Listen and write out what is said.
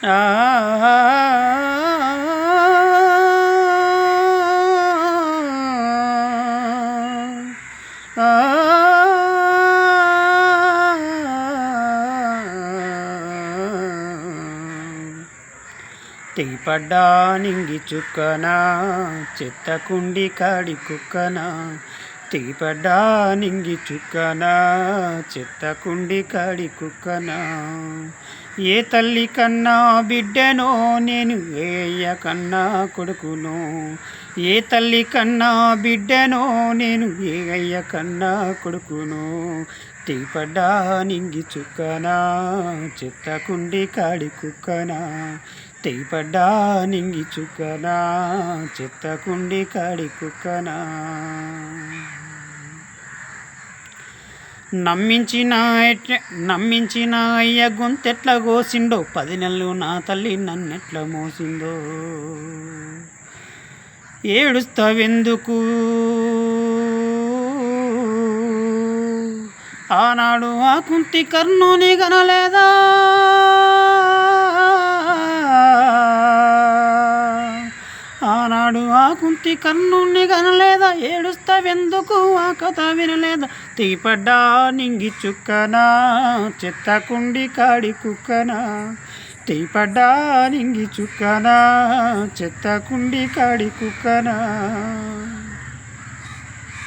ఆ తెగిపడ్డా నింగి చుక్కనా చెత్తకుండి కాడి కుక్కనా తెగిపడ్డా నింగి చుక్కనా చెత్తకుండి కాడి కుక్కనా ఏ తల్లి కన్నా బిడ్డనో నేను ఏ అయ్య కన్నా కొడుకునో ఏ తల్లి కన్నా బిడ్డనో నేను ఏ అయ్య కన్నా కొడుకునో తెగిపడ్డా నింగి చుక్కనా చెత్తకుండి కాడి కుక్కనా తెగిపడ్డా నింగి చుక్కనా చెత్తకుండి కాడి కుక్కనా నమ్మించిన అయ్య గొంతెట్ల కోసిండో 10 నెలలు నా తల్లి నన్నెట్ల మోసిందో ఏడుస్తావెందుకు ఆనాడు ఆ కుంతి కర్ణుని గనలేదా ఆనాడు ఆ కుంతి కర్ణుని గనలేదా ఏడుస్తావెందుకు ఆ కథ వినలేదా తెగిపడ్డా నింగి చుక్కనా చెత్తకుండి కాడి కుక్కనా తెగిపడ్డా నింగి చుక్కనా చెత్తకుండి కాడి కుక్కనా